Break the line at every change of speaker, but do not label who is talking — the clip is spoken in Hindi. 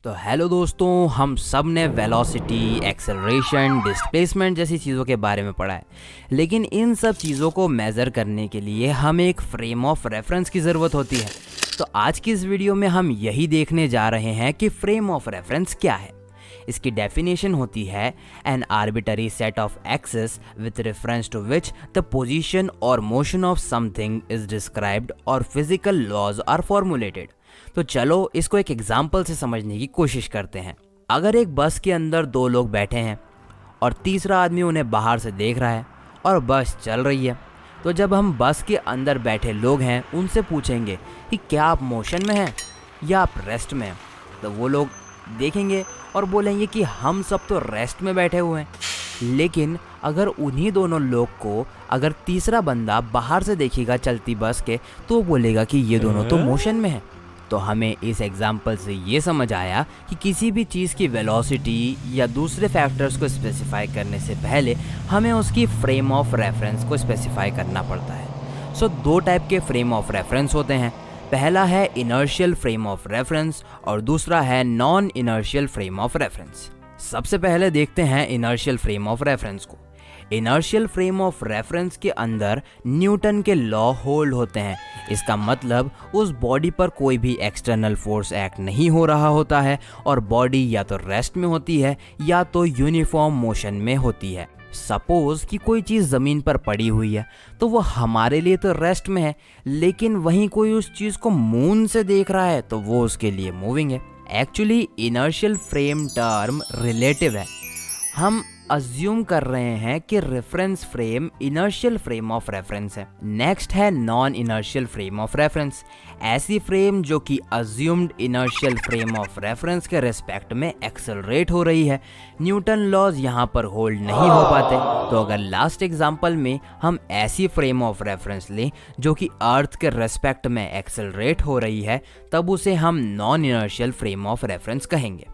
तो हेलो दोस्तों, हम सब ने वेलोसिटी, एक्सेलरेशन, डिस्प्लेसमेंट जैसी चीज़ों के बारे में पढ़ा है। लेकिन इन सब चीज़ों को मेज़र करने के लिए हमें एक फ्रेम ऑफ रेफरेंस की ज़रूरत होती है। तो आज की इस वीडियो में हम यही देखने जा रहे हैं कि फ्रेम ऑफ रेफरेंस क्या है। इसकी डेफिनेशन होती है an arbitrary set of axis with reference to which the position और motion of something is described और फिजिकल लॉज आर फॉर्मुलेटेड। तो चलो इसको एक एग्जाम्पल से समझने की कोशिश करते हैं। अगर एक बस के अंदर दो लोग बैठे हैं और तीसरा आदमी उन्हें बाहर से देख रहा है और बस चल रही है, तो जब हम बस के अंदर बैठे लोग हैं उनसे पूछेंगे कि क्या आप मोशन में हैं या आप रेस्ट में हैं, तो वो लोग देखेंगे और बोलेंगे कि हम सब तो रेस्ट में बैठे हुए हैं। लेकिन अगर उन्हीं दोनों लोग को अगर तीसरा बंदा बाहर से देखेगा चलती बस के, तो बोलेगा कि ये दोनों तो मोशन में हैं। तो हमें इस एग्जाम्पल से ये समझ आया कि किसी भी चीज़ की वेलोसिटी या दूसरे फैक्टर्स को स्पेसिफाई करने से पहले हमें उसकी फ्रेम ऑफ रेफरेंस को स्पेसिफाई करना पड़ता है। सो दो टाइप के फ्रेम ऑफ रेफरेंस होते हैं। पहला है इनर्शियल फ्रेम ऑफ रेफरेंस और दूसरा है non inertial frame of reference. सबसे पहले देखते हैं इनर्शियल फ्रेम ऑफ रेफरेंस को। इनर्शियल फ्रेम ऑफ रेफरेंस के अंदर न्यूटन के लॉ होल्ड होते हैं। इसका मतलब उस बॉडी पर कोई भी एक्सटर्नल फोर्स एक्ट नहीं हो रहा होता है और बॉडी या तो रेस्ट में होती है या तो यूनिफॉर्म मोशन में होती है। सपोज कि कोई चीज़ ज़मीन पर पड़ी हुई है तो वो हमारे लिए तो रेस्ट में है, लेकिन वहीं कोई उस चीज़ को मून से देख रहा है तो वो उसके लिए मूविंग है। Actually inertial frame term relative है। हम अज्यूम कर रहे हैं कि reference frame inertial frame of reference है। नेक्स्ट है non inertial frame of reference. ऐसी फ्रेम जो कि assumed inertial frame of reference के रिस्पेक्ट में एक्सेलरेट हो रही है। न्यूटन लॉज यहाँ पर होल्ड नहीं हो पाते। तो अगर लास्ट एग्जांपल में हम ऐसी फ्रेम ऑफ रेफरेंस लें जो कि अर्थ के रिस्पेक्ट में एक्सेलरेट हो रही है, तब उसे हम non inertial frame of reference कहेंगे।